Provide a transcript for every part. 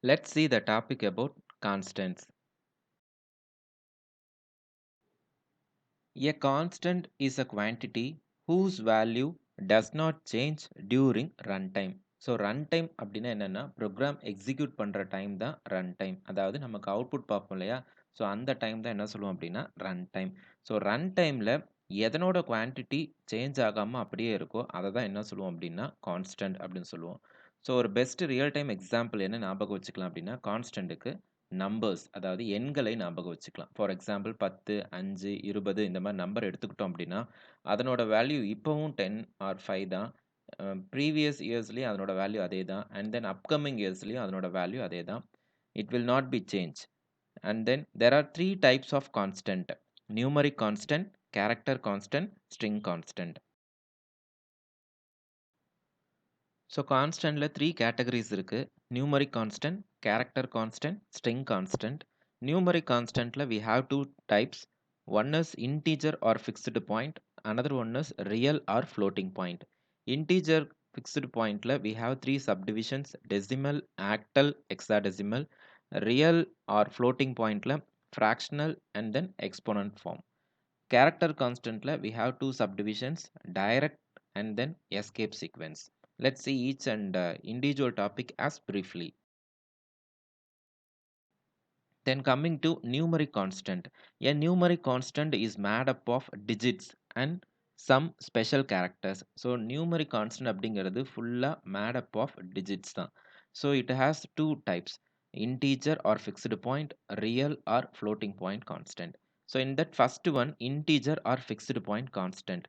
Let's see the topic about constants. A constant is a quantity whose value does not change during runtime. So run time அப்படின்னா என்னென்னா program execute பண்ணுற time தான் run time. அதாவது நமக்கு output பார்ப்போம் இல்லையா, so அந்த time தான் என்ன சொல்லுவோம் அப்படின்னா ரன் டைம். ஸோ ரன் டைமில் எதனோட குவான்டிட்டி சேஞ்ச் ஆகாமல் அப்படியே இருக்கோ அதை தான் என்ன சொல்லுவோம் அப்படின்னா கான்ஸ்டன்ட் அப்படின்னு சொல்லுவோம். ஸோ ஒரு பெஸ்ட் ரியல் டைம் எக்ஸாம்பிள் என்ன ஞாபகம் வச்சுக்கலாம் அப்படின்னா கான்ஸ்டன்ட்டுக்கு நம்பர்ஸ், அதாவது எண்களை ஞாபகம் வச்சுக்கலாம். ஃபார் எக்ஸாம்பிள் 10, 5, 20 இந்த மாதிரி நம்பர் எடுத்துக்கிட்டோம் அப்படின்னா அதனோட வேல்யூ இப்போவும் 10 ஆர் 5 தான். ப்ரீவியஸ் இயர்ஸ்லேயும் அதனோட வேல்யூ அதே தான். அண்ட் தென் அப்கமிங் இயர்ஸ்லேயும் அதனோட வேல்யூ அதே தான். It will not be change. And then there are 3 types of constant: numeric constant, character constant, string constant. So கான்ஸ்டன்ட்ல 3 கேட்டகரிஸ் இருக்கு: numeric constant, character constant, string constant. Numeric கான்ஸ்டன்ட்ல we have two types. One is integer or fixed point, another one is real or floating point. Integer fixed pointல we have three subdivisions: decimal, octal, hexadecimal. Real or floating pointல fractional and then exponent form. Character constantல we have two subdivisions: direct and then escape sequence. Let's see each and individual topic as briefly. Then coming to numeric constant. A numeric constant is made up of digits and some special characters. So numeric constant அப்படிங்கிறது ஃபுல்லா made up of digits தான். So it has two types: integer or fixed point, real or floating point constant. So in that first one, integer or fixed point constant.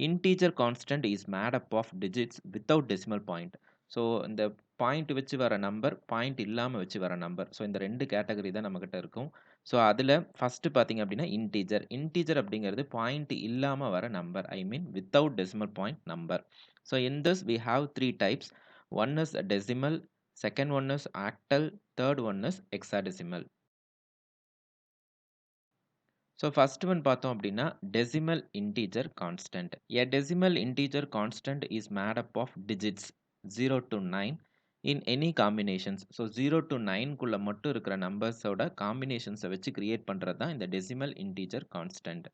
Integer constant is made up of digits without decimal point. So இந்த point வச்சு வர number, point இல்லாமல் வச்சு வர number, so இந்த 2 category தான் நம்மக்கிட்ட இருக்கும். ஸோ அதில் ஃபஸ்ட்டு பார்த்தீங்க அப்படின்னா இன்டீஜர். இன்டீஜர் அப்படிங்கிறது பாயிண்ட் இல்லாமல் வர number, I mean without decimal point number. So in this we have 3 types. One is decimal, second one is octal, third one is hexadecimal. So first one பார்த்தோம் அப்படின்னா decimal integer constant. A decimal integer constant is made up of digits 0 to 9 in any combinations. So 0 to 9குள்ளே மட்டும் இருக்கிற நம்பர்ஸோட காம்பினேஷன்ஸை வச்சு create பண்ணுறது தான் இந்த decimal integer constant.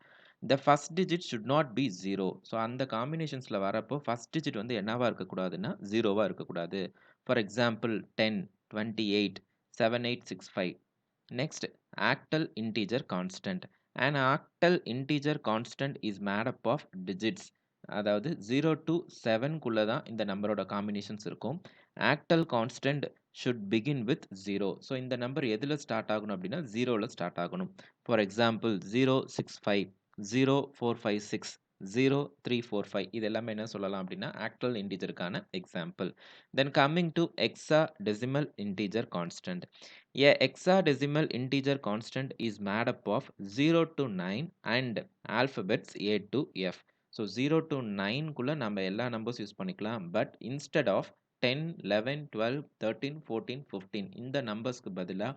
The first digit should not B 0. So அந்த காம்பினேஷன்ஸில் வரப்போ ஃபர்ஸ்ட் டிஜிட் வந்து என்னவா இருக்கக்கூடாதுன்னா 0வாக இருக்கக்கூடாது. For example 10, 28, 7865. Next, octal integer constant. An octal integer constant is made up of digits. அதாவது 0 to 7 குள்ள தான் இந்த நம்பரோட காம்பினேஷன்ஸ் இருக்கும். Octal constant should begin with 0. So இந்த நம்பர் எதில் ஸ்டார்ட் ஆகணும் அப்படின்னா 0ல் ஸ்டார்ட் ஆகணும். ஃபார் எக்ஸாம்பிள் 065, 0456, 0345 இது எல்லாமே என்ன சொல்லலாம் அப்படின்னா ஆக்டல் இன்டீஜருக்கான example. Then coming to hexadecimal integer constant. A hexadecimal integer constant is made up of 0 to 9 and alphabets A to F. So 0 to 9 குள்ள நம்ம எல்லா நம்பர்ஸ் யூஸ் பண்ணிக்கலாம். பட் இன்ஸ்டெட் ஆஃப் 10, 11, 12, 13, 14, 15 இந்த நம்பர்ஸ்க்கு பதிலா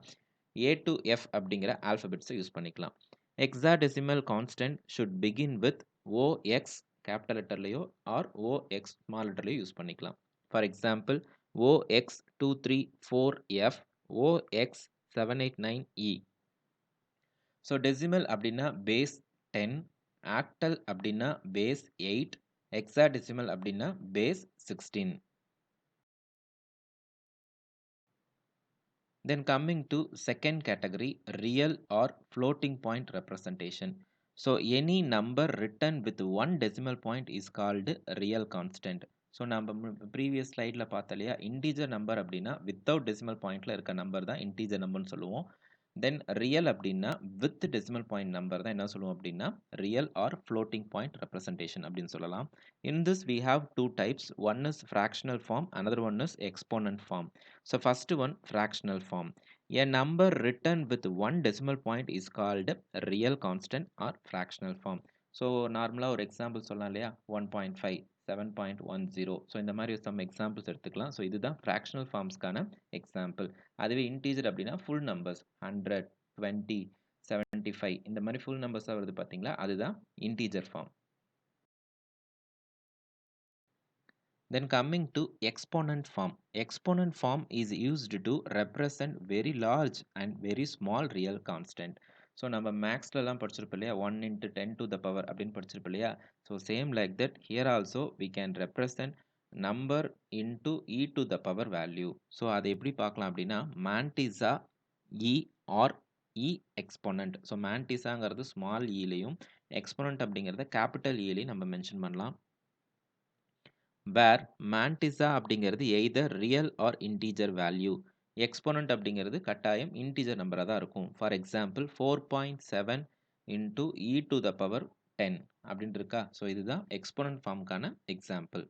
A to F அப்படிங்கிற ஆல்பபெட்ஸை use பண்ணிக்கலாம். Hexadecimal constant should begin with OX capital லெட்டர்லையோ ஆர் OX ஸ்மால் லெட்டர்லையோ யூஸ் பண்ணிக்கலாம். For example OX234F, OX789E. So decimal அப்படின்னா பேஸ் 10, ஆக்டல் அப்படின்னா பேஸ் 8, ஹெக்ஸாடெசிமல் அப்படின்னா base 16. Then coming to second category, real or floating point representation. So any number written with one decimal point is called real constant. So நம்ம previous ஸ்லைடில் பார்த்தோம் இல்லையா, integer number அப்படின்னா without decimal பாயிண்டில் இருக்க number தான் integer நம்பர்னு சொல்லுவோம். தென் ரியல் அப்படின்னா வித் டெசிமல் பாயிண்ட் நம்பர் தான் என்ன சொல்லுவோம் அப்படின்னா real or floating point representation அப்படின்னு சொல்லலாம். In this we have two types. One is fractional form, another one is exponent form. So first one, fractional form. A number written with one decimal point is called real constant or fractional form. So நார்மலாக ஒரு example சொல்லலாம் இல்லையா, 1.5, 7.10. So இந்த மாதிரி some examples எடுத்துக்கலாம். So இதுதான் fractional ஃபார்ம்ஸ்க்கான example. அதுவே integer அப்படின்னா ஃபுல் நம்பர்ஸ் 100, 20, 75 இந்த மாதிரி ஃபுல் நம்பர்ஸாக வருது பார்த்தீங்களா, அதுதான் integer form. Then coming to exponent form. Exponent form is used to represent very large and very small real constant. So நம்ம மேக்ஸ்லலாம் படிச்சிருப்போம் இல்லையா 1 into 10 to the power அப்படின்னு படிச்சிருப்போம் இல்லையா so same like that here also we can represent number into e to the power value. So அதை எப்படி பார்க்கலாம் அப்படின்னா mantissa e or e exponent. So மேண்டிசாங்கிறது ஸ்மால் இலையும் எக்ஸ்பொனன்ட் அப்படிங்கிறத கேபிட்டல் இலையும் நம்ம மென்ஷன் பண்ணலாம். வேர் மேண்டிசா அப்படிங்கிறது either real or integer value. Exponent அப்படிங்கிறது கட்டாயம் இன்டீஜர் நம்பராக தான் இருக்கும். For example 4.7 into e to the power 10 அப்படின்னு இருக்கா. ஸோ இதுதான் exponent ஃபார்முக்கான example.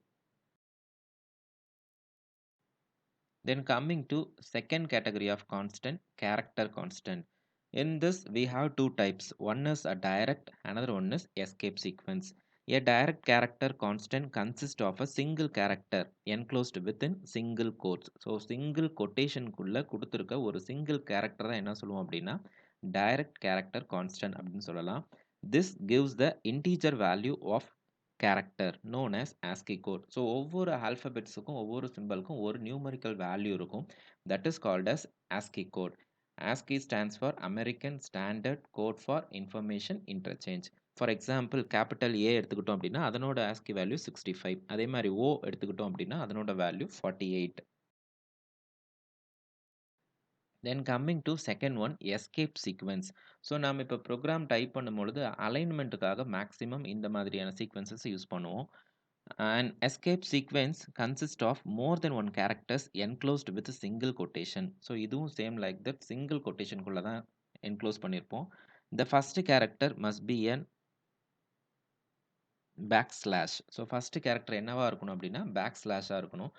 Then coming to second category of constant, character constant. In this we have two types. One is a direct, another one is escape sequence. A direct character constant consists of a single character enclosed within single quotes. So single quotation குள்ள கொடுத்திருக்க ஒரு single character தான் என்ன சொல்லுவோம் அப்படின்னா direct character constant அப்படின்னு சொல்லலாம். This gives the integer value of character known as ASCII code. So ஒவ்வொரு ஆல்ஃபபெட்ஸுக்கும் ஒவ்வொரு சிம்பிளுக்கும் ஒரு நியூமரிக்கல் வேல்யூ இருக்கும். That is called as ASCII code. ASCII stands for American Standard Code for Information Interchange. For example capital A எடுத்துக்கிட்டோம் அப்படின்னா அதனோட ASCII value 65. அதே மாதிரி ஓ எடுத்துக்கிட்டோம் அப்படின்னா அதனோட value 48. Then coming to second one escape sequence. So நாம் இப்போ ப்ரோக்ராம் டைப் பண்ணும்பொழுது அலைன்மெண்ட்டுக்காக மேக்ஸிமம் இந்த மாதிரியான சீக்வென்சஸ் யூஸ் பண்ணுவோம். An escape sequence consists of more than one characters enclosed with a single quotation. So இதுவும் சேம் லைக் தட் சிங்கிள் கொட்டேஷனுக்குள்ளே தான் enclose பண்ணியிருப்போம். The first character must be an backslash. So first character என்னவா இருக்கணும் அப்படின்னா பேக்ஸ்லாஷாக இருக்கணும்.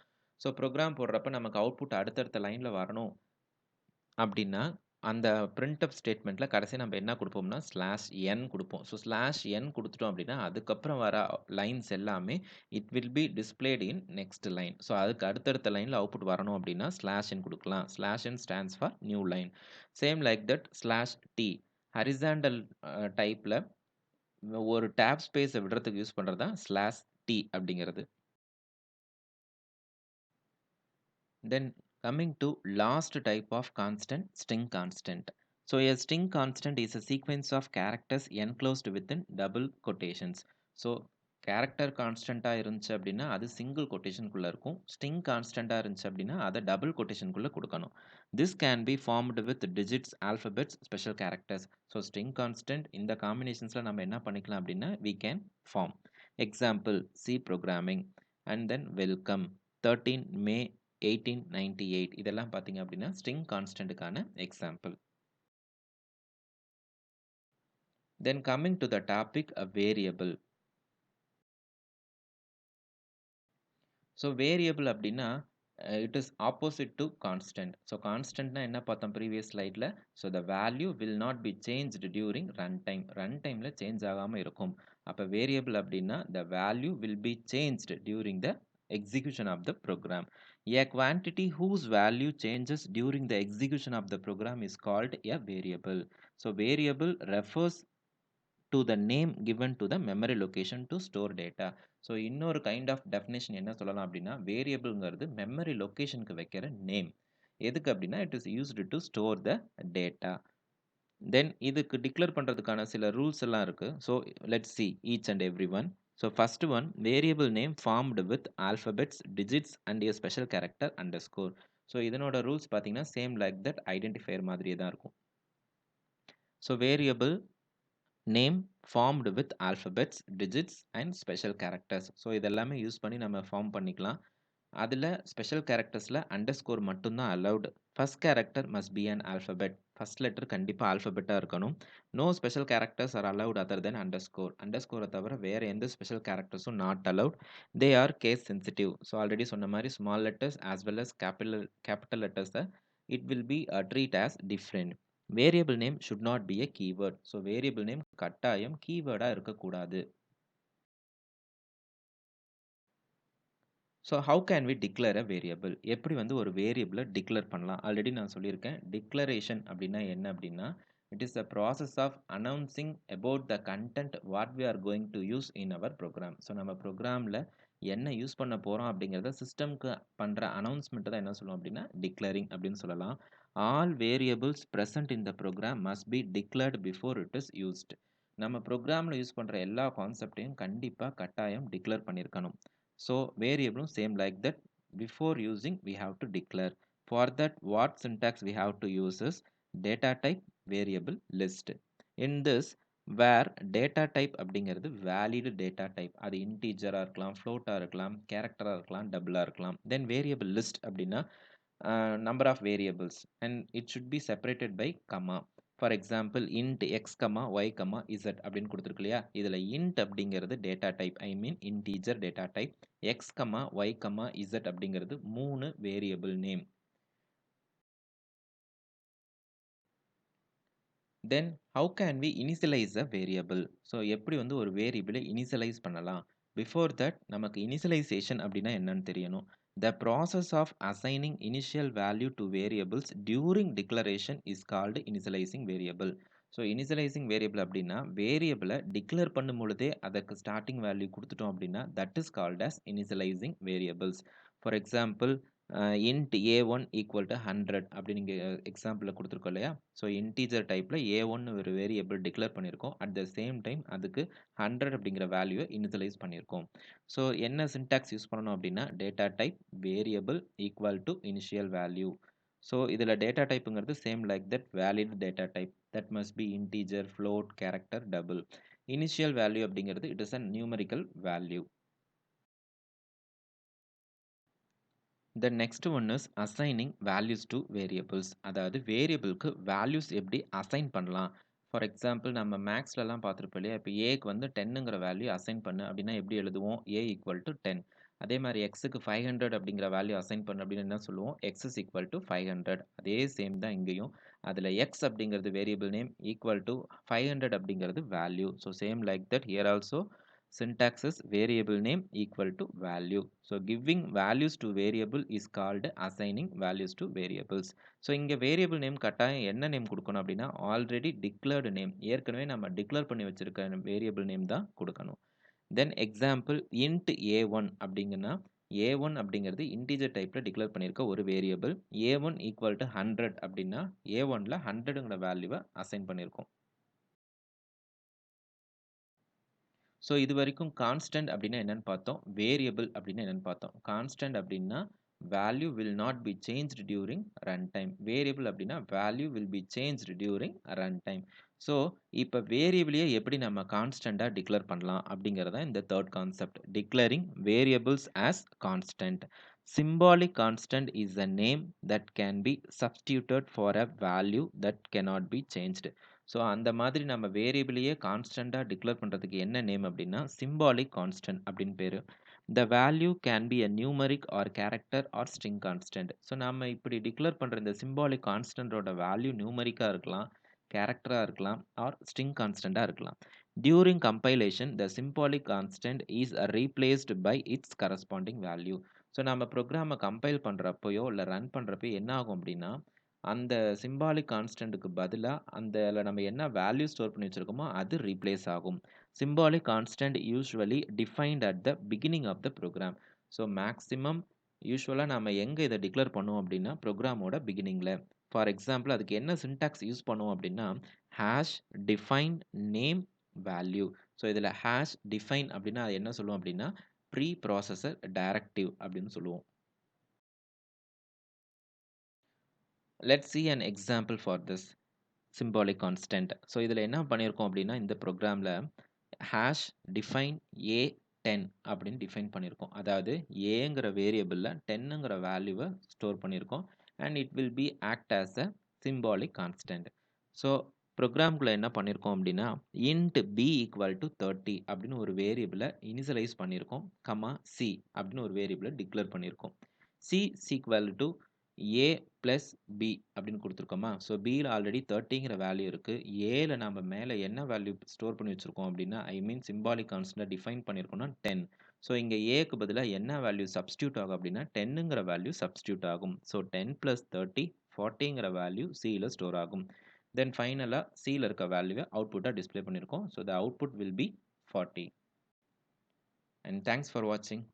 So program போடுறப்ப நமக்கு output அடுத்தடுத்த லைனில் வரணும் அப்படின்னா அந்த பிரிண்ட்அப் ஸ்டேட்மெண்ட்டில் கடைசி நம்ம என்ன கொடுப்போம்னா /n கொடுப்போம். ஸோ /n கொடுத்துட்டோம் அப்படின்னா அதுக்கப்புறம் வர லைன்ஸ் எல்லாமே it will B displayed in next line. So அதுக்கு அடுத்தடுத்த லைனில் அவுட்புட் வரணும் அப்படின்னா /n கொடுக்கலாம். /n stands for new line. Same like that /t horizontal டைப்பில் ஒரு டேப் ஸ்பேஸை விடுறதுக்கு யூஸ் பண்ணுறது தான் /t அப்படிங்கிறது. Then coming to last type of constant, string constant. So a string constant is a sequence of characters enclosed within double quotations. So character constant இருந்துச்சு அப்படின்னா அது சிங்கிள் கொட்டேஷனுக்குள்ளே இருக்கும். ஸ்ட்ரிங் கான்ஸ்டண்ட்டாக இருந்துச்சு அப்படின்னா அதை டபுள் கொட்டேஷனுக்குள்ளே கொடுக்கணும். This can be formed with digits, alphabets, special characters. So string constant இந்த காம்பினேஷன்ஸில் நம்ம என்ன பண்ணிக்கலாம் அப்படின்னா we can form. Example C programming and then welcome 13 May 1898 இதெல்லாம் பார்த்தீங்க அப்படின்னா ஸ்ட்ரிங் கான்ஸ்டன்ட்டுக்கான example. Then coming to the topic a variable. So variable அப்படின்னா it is opposite to constant. So கான்ஸ்டன்ட்னா என்ன பார்த்தோம் ப்ரீவியஸ் ஸ்லைடில். So the value will not be changed during run time. Run டைமில் சேஞ்ச் ஆகாமல் இருக்கும். அப்போ வேரியபிள் அப்படின்னா the value will be changed during the execution of the program. A quantity whose value changes during the execution of the program is called a variable. So variable refers to the name given to the memory location to store data. So இன்னொரு kind of definition என்ன சொல்லலாம் அப்படின்னா வேரியபிள்ங்கிறது memory லொக்கேஷனுக்கு வைக்கிற name. எதுக்கு அப்படின்னா it is used to store the data. Then இதுக்கு declare பண்ணுறதுக்கான சில ரூல்ஸ் எல்லாம் இருக்குது. So let's see each and every one. So first one, variable name formed with alphabets, digits and a special character underscore. So இதனோட rules பார்த்தீங்கன்னா same like that identifier மாதிரியே தான் இருக்கும். So variable name formed with alphabets, digits and special characters. So இதெல்லாமே use பண்ணி நம்ம form பண்ணிக்கலாம். அதில் ஸ்பெஷல் கேரக்டர்ஸில் அண்டர்ஸ்கோர் மட்டும்தான் allowed. First character must be an alphabet. First letter கண்டிப்பாக ஆல்ஃபபெட்டாக இருக்கணும். No special characters are allowed other than underscore. அண்டர்ஸ்கோரை தவிர வேறு எந்த ஸ்பெஷல் கேரக்டர்ஸும் not allowed. They are case sensitive. So already சொன்ன மாதிரி small letters as well as capital லெட்டர்ஸை it will be treat as different. Variable name should not be a keyword. So variable name கட்டாயம் கீவேர்டாக இருக்கக்கூடாது. So how can we declare a variable? எப்படி வந்து ஒரு வேரியபிளை டிக்ளேர் பண்ணலாம்? ஆல்ரெடி நான் சொல்லியிருக்கேன். டிக்ளரேஷன் அப்படின்னா என்ன அப்படின்னா it is a process of announcing about the content what we are going to use in our program. So நம்ம ப்ரோக்ராமில் என்ன யூஸ் பண்ண போறோம் அப்படிங்கிறத சிஸ்டம்க்கு பண்ற அனௌன்ஸ்மென்ட் தான் என்ன சொல்லுவோம் அப்படின்னா, டிக்ளேரிங் அப்படின்னு சொல்லலாம். All variables present in the program must be declared before it is used. நம்ம புரோகிராம்ல யூஸ் பண்ற எல்லா கான்செப்ட்டையும் கண்டிப்பா கட்டாயம் டிக்ளேர் பண்ணியிருக்கணும். ஸோ வேரியபிளும் same like that before using we have to declare. For that what syntax we have to use is data type variable list. In this where data type அப்படிங்கிறது valid data type. அது இன்டீஜரா இருக்கலாம், ஃப்ளோட்டா இருக்கலாம், கேரக்டரா இருக்கலாம், டபுளா இருக்கலாம். தென் வேரியபிள் லிஸ்ட் அப்படின்னா number of variables and it should be separated by comma. For example int x comma y comma z அப்படின்னு கொடுத்துருக்கு இல்லையா, இதில் இன்ட் அப்படிங்கிறது data type, I mean integer data type. X comma y comma z அப்படிங்கிறது 3 variable name. Then how can we initialise a variable? So எப்படி வந்து ஒரு வேரியபிளை இனிஷியலைஸ் பண்ணலாம்? பிஃபோர் தட் நமக்கு இனிஷியலைசேஷன் அப்படின்னா என்னன்னு தெரியணும். The process of assigning initial value to variables during declaration is called initialising variable. So initialising variable அப்படின்னா வேரியபிளை டிக்ளேர் பண்ணும் பொழுதே அதற்கு ஸ்டார்டிங் வேல்யூ கொடுத்துட்டோம் அப்படின்னா that is called as initialising variables. For example int a1 equal to 100 அப்படி நீங்கள் எக்ஸாம்பிளில் கொடுத்துருக்கோம் இல்லையா. ஸோ இன்டீஜர் டைப்பில் a1 ஒரு வேரியபிள் டிக்ளேர் பண்ணியிருக்கோம். அட் த சேம் டைம் அதுக்கு 100 அப்படிங்கிற வேல்யூவை இனிஷியலைஸ் பண்ணியிருக்கோம். ஸோ என்ன சின்டாக்ஸ் யூஸ் பண்ணணும் அப்படின்னா data type variable equal to initial value. So இதில் டேட்டா டைப்புங்கிறது same like that valid data type that must be integer float character double. Initial value அப்படிங்கிறது it is a numerical value. The next one is assigning values to variables. அதாவது வேரியபிளுக்கு values எப்படி assign பண்ணலாம். For example நம்ம மேக்ஸ்லலாம் பார்த்துருப்போம் இல்லையா, இப்போ ஏக்கு வந்து 10ங்கிற வேல்யூ அசைன் பண்ணு அப்படின்னா எப்படி எழுதுவோம், ஏ ஈக்குவல் டு 10. அதே மாதிரி எக்ஸுக்கு 500 அப்படிங்கிற வேல்யூ அசைன் பண்ணு அப்படின்னு என்ன சொல்லுவோம், எக்ஸ் இஸ் ஈக்குவல் டு 500. அதே சேம் தான் இங்கேயும். அதில் எக்ஸ் அப்படிங்கிறது வேரியபிள் நேம் ஈக்குவல் டு 500 அப்படிங்கிறது value. So same like that here also syntax is variable name equal to value. So giving values to variable is called assigning values to variables. So இங்க variable name கட்டாயம் என்ன name கொடுக்கணும் அப்படின்னா already declared name, ஏற்கனவே நம்ம declare பண்ணி வச்சிருக்க variable name தான் கொடுக்கணும். Then example int a1 அப்படிங்கன்னா a1 அப்படிங்கிறது integer typeல டிக்ளேர் பண்ணியிருக்க ஒரு வேரியபிள். a1 equal to 100 அப்படின்னா a1ல 100ங்கிற வேல்யூவை அசைன் பண்ணியிருக்கோம். ஸோ இது வரைக்கும் கான்ஸ்டன்ட் அப்படின்னா என்னன்னு பார்த்தோம், வேரியபிள் அப்படின்னா என்னன்னு பார்த்தோம். கான்ஸ்டன்ட் அப்படின்னா value will not be changed during run time. Variable அப்படின்னா value will be changed during run time. So இப்போ வேரியபிளையே எப்படி நம்ம கான்ஸ்டண்ட்டாக டிக்ளேர் பண்ணலாம் அப்படிங்கிறத இந்த third concept, declaring variables as constant. Symbolic constant is a name that can be substituted for a value that cannot be changed. So அந்த மாதிரி நம்ம வேரியபிளையே கான்ஸ்டண்ட்டாக டிக்ளேர் பண்ணுறதுக்கு என்ன நேம் அப்படின்னா சிம்பாலிக் கான்ஸ்டன்ட் அப்படின்னு பேர். The value can be a numeric or character or string constant. So நம்ம இப்படி டிக்ளேர் பண்ணுற இந்த சிம்பாலிக் கான்ஸ்டன்டோட வேல்யூ நியூமரிக்காக இருக்கலாம், கேரக்டராக இருக்கலாம், ஆர் ஸ்ட்ரிங் கான்ஸ்டண்ட்டாக இருக்கலாம். During compilation the symbolic constant is replaced by its corresponding value. So நம்ம ப்ரோக்ராமை கம்பைல் பண்ணுறப்பையோ இல்லை ரன் பண்ணுறப்போ என்ன ஆகும் அப்படின்னா அந்த சிம்பாலிக் கான்ஸ்டன்ட்டுக்கு பதிலாக அந்த நம்ம என்ன வேல்யூ ஸ்டோர் பண்ணி வச்சுருக்கோமோ அது ரீப்ளேஸ் ஆகும். Symbolic constant usually defined at the beginning of the program. So maximum யூஸ்வலாக நம்ம எங்கே இதை டிக்ளேர் பண்ணுவோம் அப்படின்னா ப்ரோக்ராமோட பிகினிங்கில். ஃபார் எக்ஸாம்பிள் அதுக்கு என்ன சின்டாக்ஸ் யூஸ் பண்ணுவோம் அப்படின்னா hash define name value. So இதில் ஹேஷ் டிஃபைன் அப்படின்னா அது என்ன சொல்லுவோம் அப்படின்னா ப்ரீ ப்ராசஸர் டைரக்டிவ் அப்படின்னு சொல்லுவோம். Let's see an example for this symbolic constant. So இதில் என்ன பண்ணியிருக்கோம் அப்படின்னா இந்த ப்ரோக்ராமில் ஹேஷ் டிஃபைன் a10 அப்படின்னு டிஃபைன் பண்ணியிருக்கோம். அதாவது ஏங்கிற வேரியபிளில் 10ங்கிற வேல்யூவை ஸ்டோர் பண்ணியிருக்கோம். And it will be act as a symbolic constant. So ப்ரோக்ராம்குள்ளே என்ன பண்ணியிருக்கோம் அப்படின்னா இன்ட் b ஈக்குவல் டு 30 அப்படின்னு ஒரு வேரியபிளை இனிஷியலைஸ் பண்ணியிருக்கோம். கமா சி அப்படின்னு ஒரு வேரியபிளை டிக்ளேர் பண்ணியிருக்கோம். C equal to A plus B அப்படின்னு கொடுத்துருக்கோமா. ஸோ பியில் ஆல்ரெடி 30ங்கிற வேல்யூ இருக்குது. ஏல நம்ம மேலே என்ன வேல்யூ ஸ்டோர் பண்ணி வச்சுருக்கோம் அப்படின்னா ஐ மீன் சிம்பாலிக் கான்ஸ்டன்ட் டிஃபைன் பண்ணியிருக்கோம்னா 10. ஸோ இங்கே ஏக்கு பதிலாக என்ன வேல்யூ சப்ஸ்டியூட் ஆகும் அப்படின்னா 10ங்கிற வேல்யூ சப்ஸ்டியூட் ஆகும். ஸோ 10 + 30 40ங்கிற வேல்யூ சியில் ஸ்டோர் ஆகும். தென் ஃபைனலாக சியில் இருக்க வேல்யூவை அவுட்புட்டாக டிஸ்பிளே பண்ணியிருக்கோம். So the output will be 40. And thanks for வாட்சிங்.